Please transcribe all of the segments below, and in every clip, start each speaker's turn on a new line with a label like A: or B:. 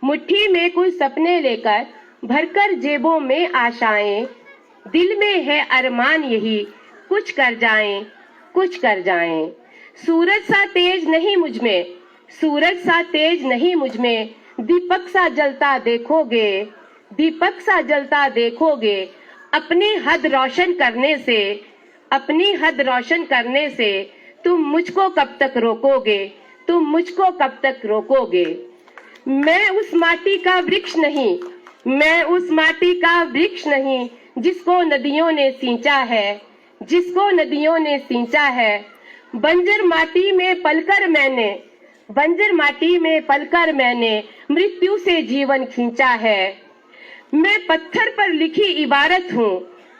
A: मुट्ठी में कुछ सपने लेकर भरकर जेबों में आशाएं, दिल में है अरमान यही कुछ कर जाएं, कुछ कर जाएं। सूरज सा तेज नहीं मुझ में, सूरज सा तेज नहीं मुझ में, दीपक सा जलता देखोगे, दीपक सा जलता देखोगे। अपनी हद रोशन करने से, अपनी हद रोशन करने से तुम मुझको कब तक रोकोगे, तुम मुझको कब तक रोकोगे। मैं उस माटी का वृक्ष नहीं, मैं उस माटी का वृक्ष नहीं जिसको नदियों ने सींचा है, जिसको नदियों ने सींचा है। बंजर माटी में पलकर मैंने, बंजर माटी में पलकर मैंने मृत्यु से जीवन खींचा है। मैं पत्थर पर लिखी इबारत हूँ,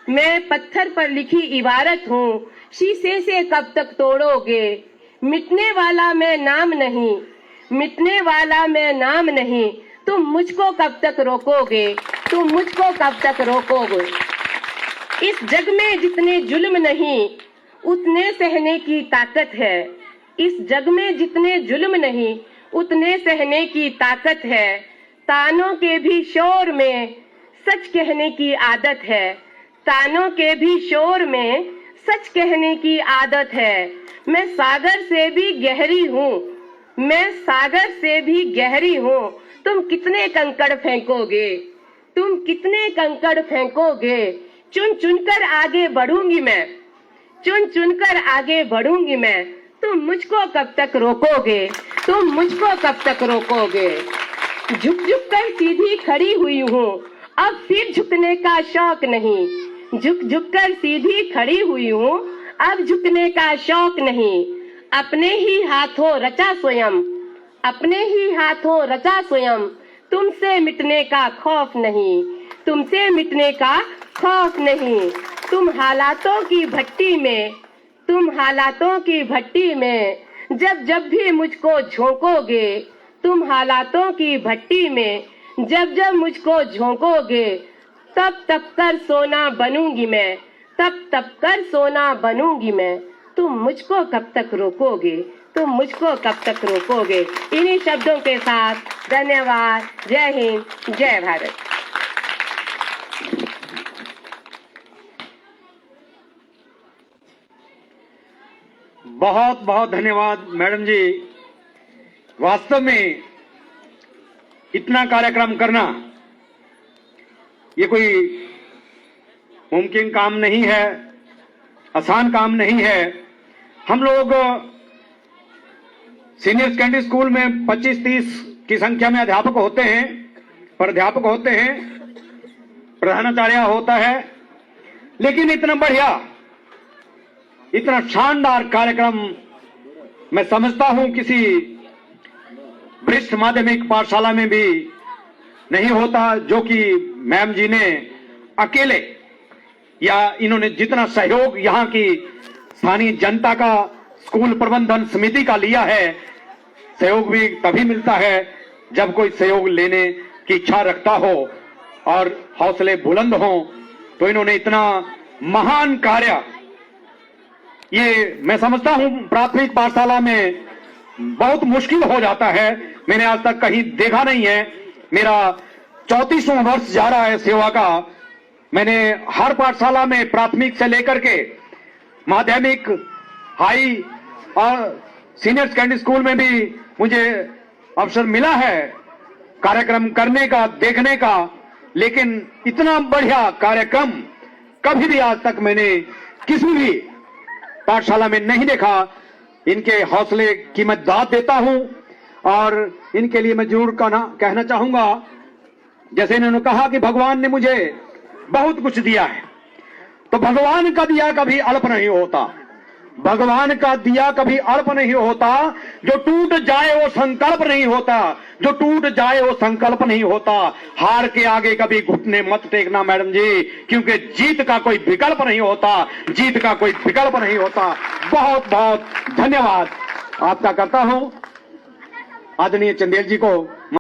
A: मैं पत्थर पर लिखी इबारत हूँ, शीशे से कब तक तोड़ोगे। मिटने वाला मैं नाम नहीं, मिटने वाला मैं नाम नहीं, तुम मुझको कब तक रोकोगे, तुम मुझको कब तक रोकोगे। इस जग में जितने जुल्म नहीं उतने सहने की ताकत है, इस जग में जितने जुल्म नहीं उतने सहने की ताकत है। तानों के भी शोर में सच कहने की आदत है, तानों के भी शोर में सच कहने की आदत है। मैं सागर से भी गहरी हूँ, मैं सागर से भी गहरी हूँ, तुम कितने कंकड़ फेंकोगे, तुम कितने कंकड़ फेंकोगे। चुन चुनकर आगे बढ़ूंगी मैं, चुन चुनकर आगे बढ़ूंगी मैं, तुम मुझको कब तक रोकोगे, तुम मुझको कब तक रोकोगे। झुक झुक कर सीधी खड़ी हुई हूँ, अब फिर झुकने का शौक नहीं, झुक झुक कर सीधी खड़ी हुई हूँ, अब झुकने का शौक नहीं। अपने ही हाथों रचा स्वयं, अपने ही हाथों रचा स्वयं, तुमसे मिटने का खौफ नहीं, तुमसे मिटने का खौफ नहीं। तुम हालातों की भट्टी में, तुम हालातों की भट्टी में जब जब भी मुझको झोंकोगे, तुम हालातों की भट्टी में जब जब मुझको झोंकोगे, तब तब कर सोना बनूंगी मैं, तब तब कर सोना बनूंगी मैं। तुम मुझको कब तक रोकोगे, तुम मुझको कब तक रोकोगे। इन्हीं शब्दों के साथ धन्यवाद। जय हिंद, जय भारत।
B: बहुत बहुत धन्यवाद मैडम जी। वास्तव में इतना कार्यक्रम करना ये कोई मुमकिन काम नहीं है, आसान काम नहीं है। हम लोग सीनियर सेकेंडरी स्कूल में 25-30 की संख्या में अध्यापक होते हैं, प्राध्यापक होते हैं, प्रधानाचार्य होता है, लेकिन इतना बढ़िया, इतना शानदार कार्यक्रम मैं समझता हूं किसी वरिष्ठ माध्यमिक पाठशाला में भी नहीं होता, जो कि मैम जी ने अकेले या इन्होंने जितना सहयोग यहाँ की स्थानीय जनता का, स्कूल प्रबंधन समिति का लिया है। सहयोग भी तभी मिलता है जब कोई सहयोग लेने की इच्छा रखता हो और हौसले बुलंद हो। तो इन्होंने इतना महान कार्य, ये मैं समझता हूं प्राथमिक पाठशाला में बहुत मुश्किल हो जाता है, मैंने आज तक कहीं देखा नहीं है। मेरा 34वां वर्ष जा रहा है सेवा का। मैंने हर पाठशाला में प्राथमिक से लेकर के माध्यमिक, हाई और सीनियर सेकेंडरी स्कूल में भी मुझे अवसर मिला है कार्यक्रम करने का, देखने का, लेकिन इतना बढ़िया कार्यक्रम कभी भी आज तक मैंने किसी भी पाठशाला में नहीं देखा। इनके हौसले की मैं दाद देता हूं और इनके लिए मैं जरूर कहना चाहूंगा, जैसे इन्होंने कहा कि भगवान ने मुझे बहुत कुछ दिया है, तो भगवान का दिया कभी अल्प नहीं होता, भगवान का दिया कभी अल्प नहीं होता। जो टूट जाए वो संकल्प नहीं होता, जो टूट जाए वो संकल्प नहीं होता। हार के आगे कभी घुटने मत टेकना मैडम जी, क्योंकि जीत का कोई विकल्प नहीं होता, जीत का कोई विकल्प नहीं होता। बहुत बहुत धन्यवाद आपका करता हूं। आदरणीय चंदेल जी को